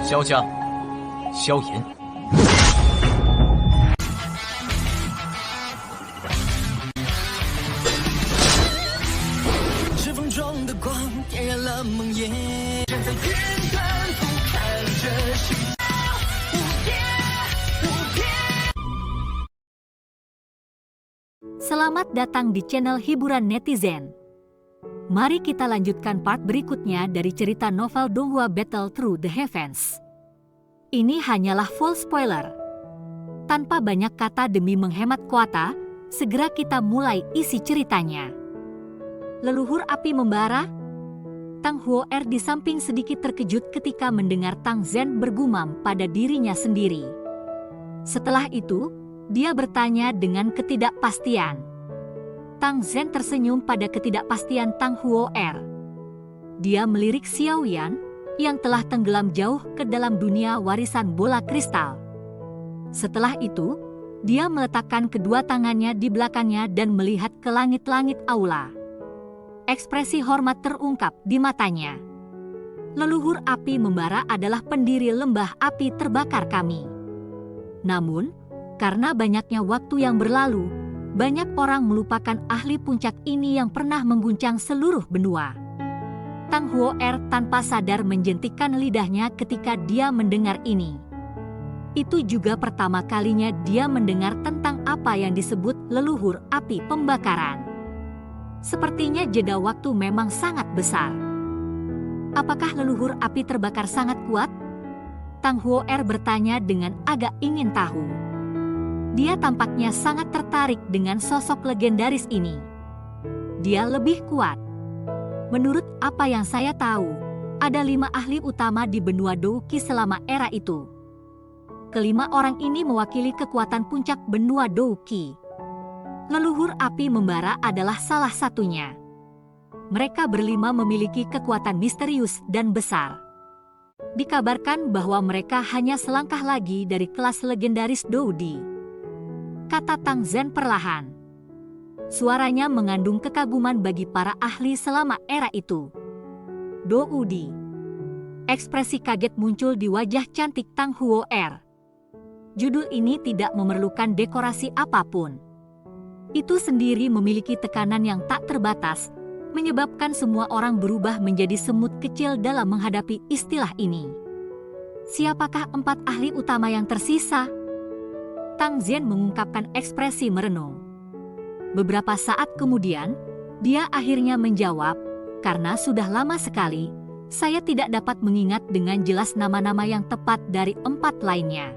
萧家、萧炎。指缝中的光点燃了梦魇，站在天端俯瞰着世界无边无边。 Selamat datang di channel hiburan netizen. Mari kita lanjutkan part berikutnya dari cerita novel Donghua Battle Through the Heavens. Ini hanyalah full spoiler. Tanpa banyak kata demi menghemat kuota, segera kita mulai isi ceritanya. Leluhur api membara? Tang Huo'er di samping sedikit terkejut ketika mendengar Tang Zhen bergumam pada dirinya sendiri. Setelah itu, dia bertanya dengan ketidakpastian. Tang Zhen tersenyum pada ketidakpastian Tang Huo'er. Dia melirik Xiao Yan yang telah tenggelam jauh ke dalam dunia warisan bola kristal. Setelah itu, dia meletakkan kedua tangannya di belakangnya dan melihat ke langit-langit aula. Ekspresi hormat terungkap di matanya. Leluhur api membara adalah pendiri lembah api terbakar kami. Namun, karena banyaknya waktu yang berlalu, banyak orang melupakan ahli puncak ini yang pernah mengguncang seluruh benua. Tang Huo'er tanpa sadar menjentikkan lidahnya ketika dia mendengar ini. Itu juga pertama kalinya dia mendengar tentang apa yang disebut leluhur api pembakaran. Sepertinya jeda waktu memang sangat besar. Apakah leluhur api terbakar sangat kuat? Tang Huo'er bertanya dengan agak ingin tahu. Dia tampaknya sangat tertarik dengan sosok legendaris ini. Dia lebih kuat. Menurut apa yang saya tahu, ada 5 ahli utama di benua Douqi selama era itu. Kelima orang ini mewakili kekuatan puncak benua Douqi. Leluhur api membara adalah salah satunya. Mereka berlima memiliki kekuatan misterius dan besar. Dikabarkan bahwa mereka hanya selangkah lagi dari kelas legendaris Doudi, kata Tang Zhen perlahan. Suaranya mengandung kekaguman bagi para ahli selama era itu. Doudi. Ekspresi kaget muncul di wajah cantik Tang Huo'er. Judul ini tidak memerlukan dekorasi apapun. Itu sendiri memiliki tekanan yang tak terbatas, menyebabkan semua orang berubah menjadi semut kecil dalam menghadapi istilah ini. Siapakah 4 ahli utama yang tersisa? Tang Zhen mengungkapkan ekspresi merenung. Beberapa saat kemudian, dia akhirnya menjawab, karena sudah lama sekali, saya tidak dapat mengingat dengan jelas nama-nama yang tepat dari 4 lainnya.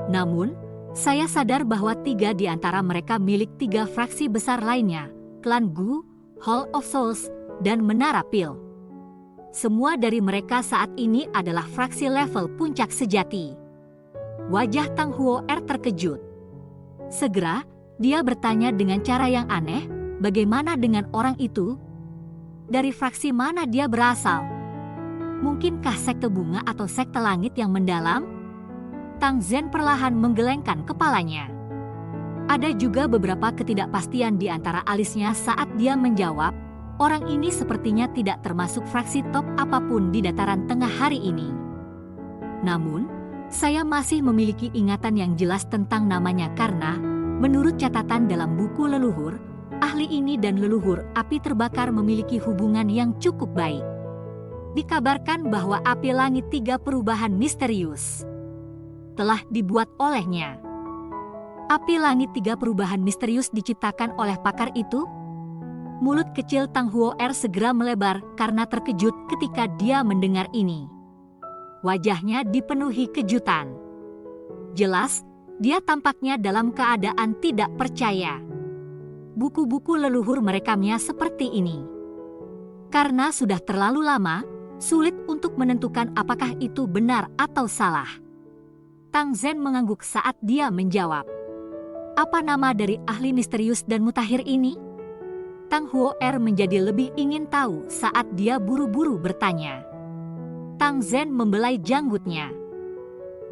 Namun, saya sadar bahwa 3 di antara mereka milik 3 fraksi besar lainnya, Klan Gu, Hall of Souls, dan Menara Pil. Semua dari mereka saat ini adalah fraksi level puncak sejati. Wajah Tang Huo'er terkejut. Segera, dia bertanya dengan cara yang aneh, bagaimana dengan orang itu? Dari fraksi mana dia berasal? Mungkinkah sekte bunga atau sekte langit yang mendalam? Tang Zhen perlahan menggelengkan kepalanya. Ada juga beberapa ketidakpastian di antara alisnya saat dia menjawab, orang ini sepertinya tidak termasuk fraksi top apapun di dataran tengah hari ini. Namun, saya masih memiliki ingatan yang jelas tentang namanya karena, menurut catatan dalam buku leluhur, ahli ini dan leluhur api terbakar memiliki hubungan yang cukup baik. Dikabarkan bahwa api langit 3 perubahan misterius telah dibuat olehnya. Api langit 3 perubahan misterius diciptakan oleh pakar itu? Mulut kecil Tang Huo'er segera melebar karena terkejut ketika dia mendengar ini. Wajahnya dipenuhi kejutan. Jelas, dia tampaknya dalam keadaan tidak percaya. Buku-buku leluhur merekamnya seperti ini. Karena sudah terlalu lama, sulit untuk menentukan apakah itu benar atau salah. Tang Zhen mengangguk saat dia menjawab. Apa nama dari ahli misterius dan mutakhir ini? Tang Huo'er menjadi lebih ingin tahu saat dia buru-buru bertanya. Tang Zhen membelai janggutnya.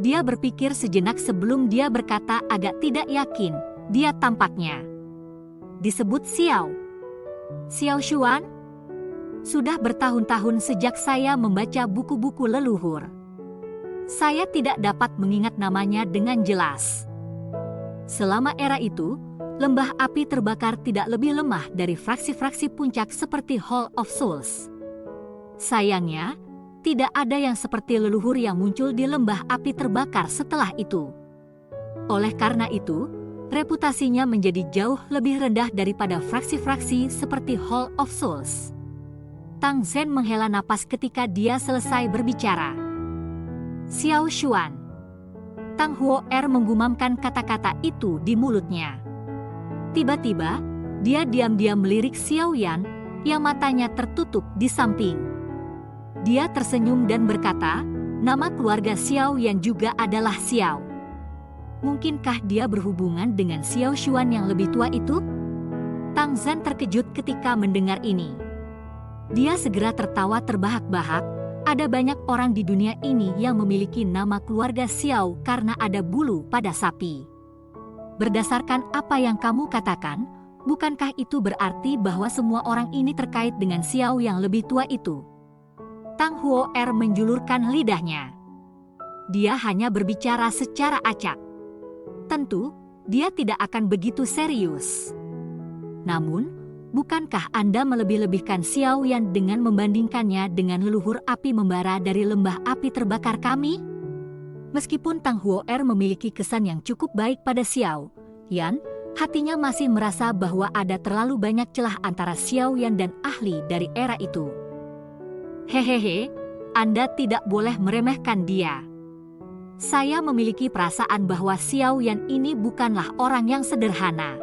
Dia berpikir sejenak sebelum dia berkata agak tidak yakin, dia tampaknya. Disebut Xiao Xuan? Sudah bertahun-tahun sejak saya membaca buku-buku leluhur. Saya tidak dapat mengingat namanya dengan jelas. Selama era itu, lembah api terbakar tidak lebih lemah dari fraksi-fraksi puncak seperti Hall of Souls. Sayangnya, tidak ada yang seperti leluhur yang muncul di lembah api terbakar setelah itu. Oleh karena itu, reputasinya menjadi jauh lebih rendah daripada fraksi-fraksi seperti Hall of Souls. Tang Zhen menghela napas ketika dia selesai berbicara. Xiao Xuan. Tang Huo'er menggumamkan kata-kata itu di mulutnya. Tiba-tiba, dia diam-diam melirik Xiao Yan yang matanya tertutup di samping. Dia tersenyum dan berkata, nama keluarga Xiao Yan juga adalah Xiao. Mungkinkah dia berhubungan dengan Xiao Xuan yang lebih tua itu? Tang Zhen terkejut ketika mendengar ini. Dia segera tertawa terbahak-bahak. Ada banyak orang di dunia ini yang memiliki nama keluarga Xiao karena ada bulu pada sapi. Berdasarkan apa yang kamu katakan, bukankah itu berarti bahwa semua orang ini terkait dengan Xiao yang lebih tua itu? Tang Huo'er menjulurkan lidahnya. Dia hanya berbicara secara acak. Tentu, dia tidak akan begitu serius. Namun, bukankah Anda melebih-lebihkan Xiao Yan dengan membandingkannya dengan leluhur api membara dari lembah api terbakar kami? Meskipun Tang Huo'er memiliki kesan yang cukup baik pada Xiao Yan, hatinya masih merasa bahwa ada terlalu banyak celah antara Xiao Yan dan ahli dari era itu. Hehehe, Anda tidak boleh meremehkan dia. Saya memiliki perasaan bahwa Xiao Yan ini bukanlah orang yang sederhana.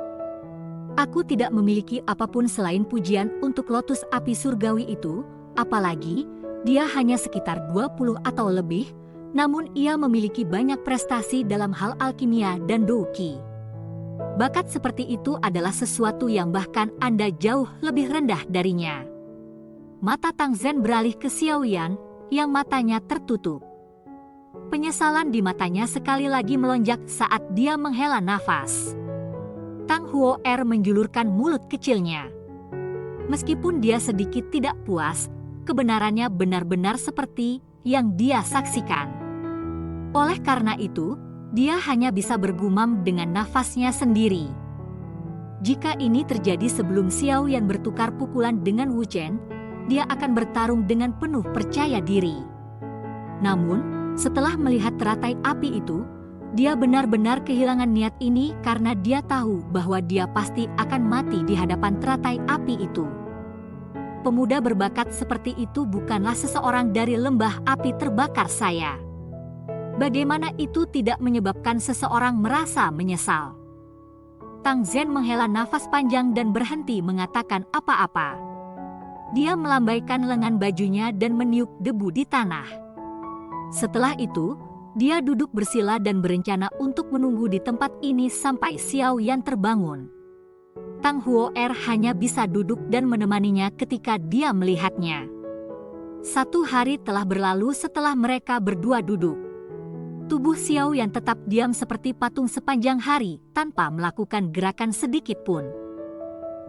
Aku tidak memiliki apapun selain pujian untuk lotus api surgawi itu, apalagi dia hanya sekitar 20 atau lebih, namun ia memiliki banyak prestasi dalam hal alkimia dan douqi. Bakat seperti itu adalah sesuatu yang bahkan Anda jauh lebih rendah darinya. Mata Tang Zhen beralih ke Xiao Yan yang matanya tertutup. Penyesalan di matanya sekali lagi melonjak saat dia menghela nafas. Tang Huo'er menjulurkan mulut kecilnya. Meskipun dia sedikit tidak puas, kebenarannya benar-benar seperti yang dia saksikan. Oleh karena itu, dia hanya bisa bergumam dengan nafasnya sendiri. Jika ini terjadi sebelum Xiao Yan bertukar pukulan dengan Wu Chen, dia akan bertarung dengan penuh percaya diri. Namun, setelah melihat teratai api itu, dia benar-benar kehilangan niat ini karena dia tahu bahwa dia pasti akan mati di hadapan teratai api itu. Pemuda berbakat seperti itu bukanlah seseorang dari lembah api terbakar saya. Bagaimana itu tidak menyebabkan seseorang merasa menyesal? Tang Zhen menghela nafas panjang dan berhenti mengatakan apa-apa. Dia melambaikan lengan bajunya dan meniup debu di tanah. Setelah itu, dia duduk bersila dan berencana untuk menunggu di tempat ini sampai Xiao Yan terbangun. Tang Huo'er hanya bisa duduk dan menemaninya ketika dia melihatnya. 1 hari telah berlalu setelah mereka berdua duduk. Tubuh Xiao Yan tetap diam seperti patung sepanjang hari tanpa melakukan gerakan sedikit pun.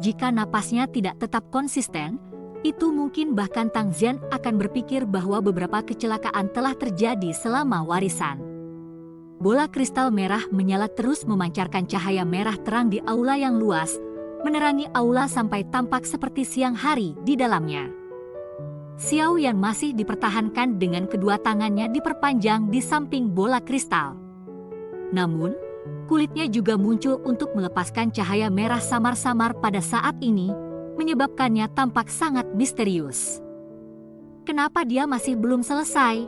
Jika napasnya tidak tetap konsisten, itu mungkin bahkan Tang Zhen akan berpikir bahwa beberapa kecelakaan telah terjadi selama warisan. Bola kristal merah menyala terus memancarkan cahaya merah terang di aula yang luas, menerangi aula sampai tampak seperti siang hari di dalamnya. Xiao Yan masih dipertahankan dengan kedua tangannya diperpanjang di samping bola kristal. Namun, kulitnya juga muncul untuk melepaskan cahaya merah samar-samar pada saat ini, menyebabkannya tampak sangat misterius. Kenapa dia masih belum selesai?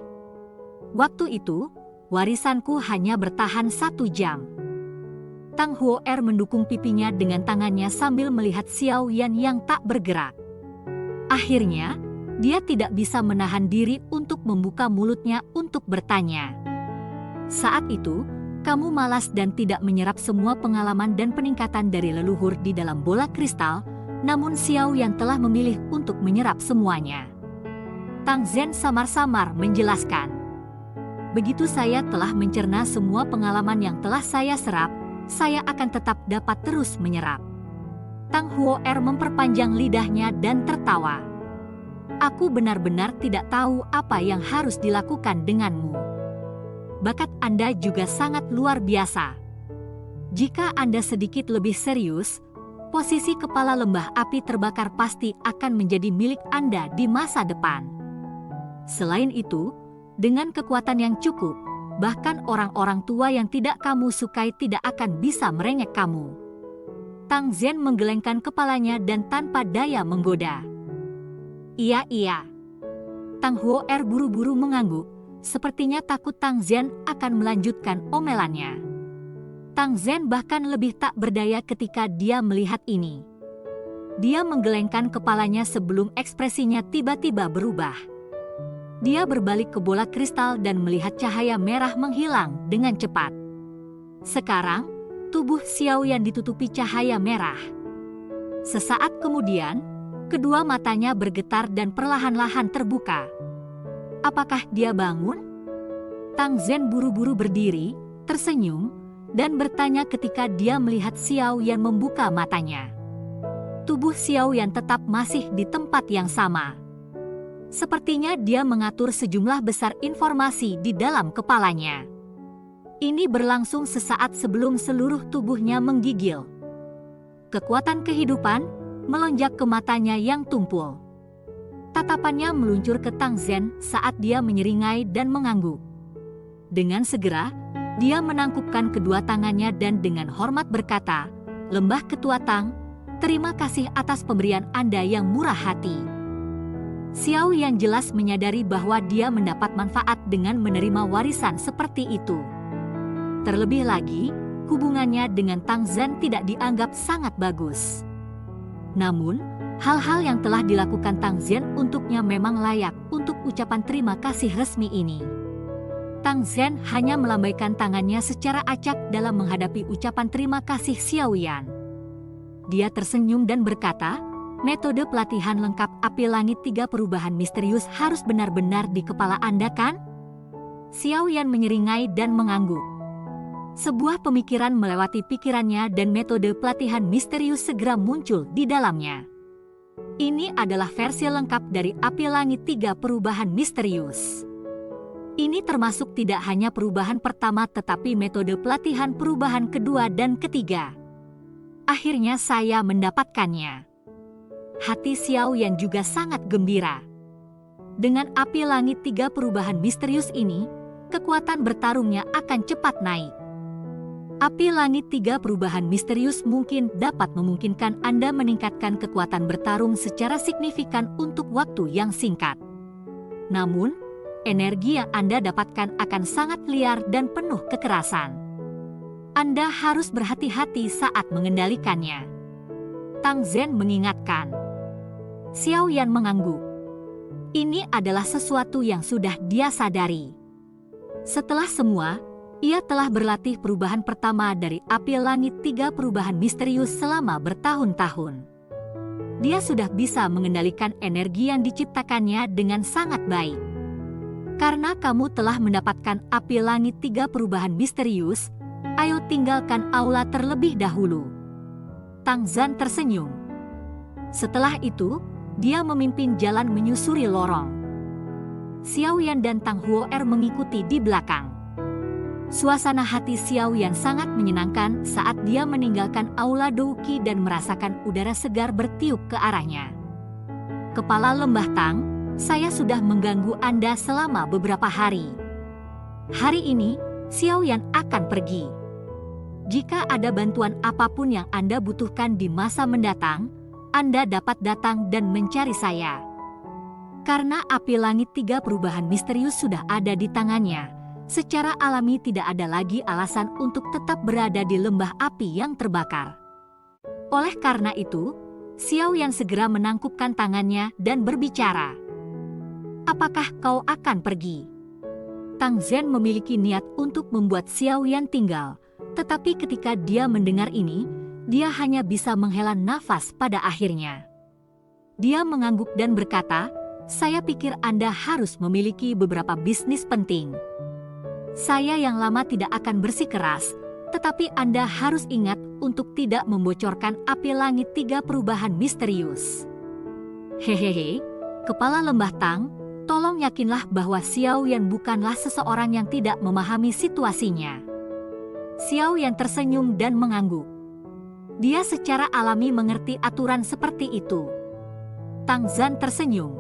Waktu itu, warisanku hanya bertahan 1 jam. Tang Huo'er mendukung pipinya dengan tangannya sambil melihat Xiao Yan yang tak bergerak. Akhirnya, dia tidak bisa menahan diri untuk membuka mulutnya untuk bertanya. Saat itu, kamu malas dan tidak menyerap semua pengalaman dan peningkatan dari leluhur di dalam bola kristal, namun Xiao Yan telah memilih untuk menyerap semuanya. Tang Zhen samar-samar menjelaskan. Begitu saya telah mencerna semua pengalaman yang telah saya serap, saya akan tetap dapat terus menyerap. Tang Huo'er memperpanjang lidahnya dan tertawa. Aku benar-benar tidak tahu apa yang harus dilakukan denganmu. bakat Anda juga sangat luar biasa. Jika Anda sedikit lebih serius, posisi kepala lembah api terbakar pasti akan menjadi milik Anda di masa depan. Selain itu, dengan kekuatan yang cukup, bahkan orang-orang tua yang tidak kamu sukai tidak akan bisa merengek kamu. Tang Zhen menggelengkan kepalanya dan tanpa daya menggoda. Iya. Tang Huo'er buru-buru mengangguk, sepertinya takut Tang Zhen akan melanjutkan omelannya. Tang Zhen bahkan lebih tak berdaya ketika dia melihat ini. Dia menggelengkan kepalanya sebelum ekspresinya tiba-tiba berubah. Dia berbalik ke bola kristal dan melihat cahaya merah menghilang dengan cepat. Sekarang, tubuh Xiao Yan ditutupi cahaya merah. Sesaat kemudian, kedua matanya bergetar dan perlahan-lahan terbuka. Apakah dia bangun? Tang Zhen buru-buru berdiri, tersenyum, dan bertanya ketika dia melihat Xiao Yan membuka matanya. Tubuh Xiao Yan tetap masih di tempat yang sama. Sepertinya dia mengatur sejumlah besar informasi di dalam kepalanya. Ini berlangsung sesaat sebelum seluruh tubuhnya menggigil. Kekuatan kehidupan melonjak ke matanya yang tumpul. Tatapannya meluncur ke Tang Zhen saat dia menyeringai dan mengangguk. Dengan segera, dia menangkupkan kedua tangannya dan dengan hormat berkata, "Lembah Ketua Tang, terima kasih atas pemberian Anda yang murah hati." Xiao Yan jelas menyadari bahwa dia mendapat manfaat dengan menerima warisan seperti itu. Terlebih lagi, hubungannya dengan Tang Zhen tidak dianggap sangat bagus. Namun, hal-hal yang telah dilakukan Tang Zhen untuknya memang layak untuk ucapan terima kasih resmi ini. Tang Zhen hanya melambaikan tangannya secara acak dalam menghadapi ucapan terima kasih Xiao Yan. Dia tersenyum dan berkata, "Metode pelatihan lengkap api langit 3 perubahan misterius harus benar-benar di kepala Anda kan?" Xiao Yan menyeringai dan mengangguk. Sebuah pemikiran melewati pikirannya dan metode pelatihan misterius segera muncul di dalamnya. Ini adalah versi lengkap dari api langit 3 perubahan misterius. Ini termasuk tidak hanya perubahan pertama tetapi metode pelatihan perubahan kedua dan ketiga. Akhirnya saya mendapatkannya. Hati Xiao Yan juga sangat gembira. Dengan api langit 3 perubahan misterius ini, kekuatan bertarungnya akan cepat naik. Api langit 3 perubahan misterius mungkin dapat memungkinkan Anda meningkatkan kekuatan bertarung secara signifikan untuk waktu yang singkat. Namun, energi yang Anda dapatkan akan sangat liar dan penuh kekerasan. Anda harus berhati-hati saat mengendalikannya. Tang Zhen mengingatkan. Xiao Yan mengangguk. Ini adalah sesuatu yang sudah dia sadari. Setelah semua, ia telah berlatih perubahan pertama dari api langit 3 perubahan misterius selama bertahun-tahun. Dia sudah bisa mengendalikan energi yang diciptakannya dengan sangat baik. Karena kamu telah mendapatkan api langit 3 perubahan misterius, ayo tinggalkan aula terlebih dahulu. Tang Zhen tersenyum. Setelah itu, dia memimpin jalan menyusuri lorong. Xiao Yan dan Tang Huo'er mengikuti di belakang. Suasana hati Xiao Yan sangat menyenangkan saat dia meninggalkan aula Douqi dan merasakan udara segar bertiup ke arahnya. Kepala Lembah Tang, saya sudah mengganggu Anda selama beberapa hari. Hari ini, Xiao Yan akan pergi. Jika ada bantuan apapun yang Anda butuhkan di masa mendatang, Anda dapat datang dan mencari saya. Karena api langit 3 perubahan misterius sudah ada di tangannya, secara alami tidak ada lagi alasan untuk tetap berada di lembah api yang terbakar. Oleh karena itu, Xiao Yan segera menangkupkan tangannya dan berbicara. "Apakah kau akan pergi?" Tang Zhen memiliki niat untuk membuat Xiao Yan tinggal, tetapi ketika dia mendengar ini, dia hanya bisa menghela nafas pada akhirnya. Dia mengangguk dan berkata, "Saya pikir Anda harus memiliki beberapa bisnis penting. Saya yang lama tidak akan bersikeras, tetapi Anda harus ingat untuk tidak membocorkan api langit 3 perubahan misterius." Hehehe, Kepala Lembah Tang, Tolong yakinlah bahwa Xiao Yan bukanlah seseorang yang tidak memahami situasinya. Xiao Yan tersenyum dan mengangguk. Dia secara alami mengerti aturan seperti itu. Tang Zhan tersenyum.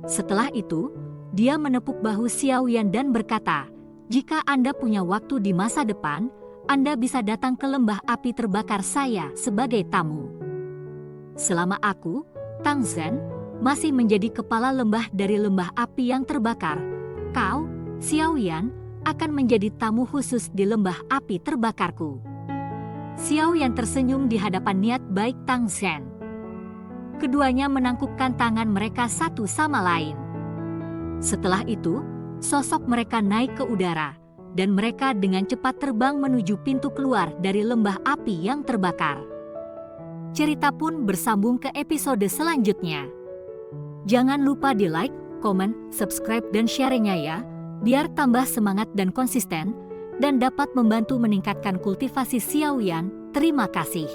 Setelah itu, dia menepuk bahu Xiao Yan dan berkata, "Jika Anda punya waktu di masa depan, Anda bisa datang ke lembah api terbakar saya sebagai tamu. Selama aku, Tang Zhan, masih menjadi kepala lembah dari lembah api yang terbakar, kau, Xiao Yan, akan menjadi tamu khusus di lembah api terbakarku." Xiao Yan tersenyum di hadapan niat baik Tang Zhan. Keduanya menangkupkan tangan mereka satu sama lain. Setelah itu, sosok mereka naik ke udara, dan mereka dengan cepat terbang menuju pintu keluar dari lembah api yang terbakar. Cerita pun bersambung ke episode selanjutnya. Jangan lupa di like, komen, subscribe, dan share-nya ya, biar tambah semangat dan konsisten, dan dapat membantu meningkatkan kultivasi Xiao Yan. Terima kasih.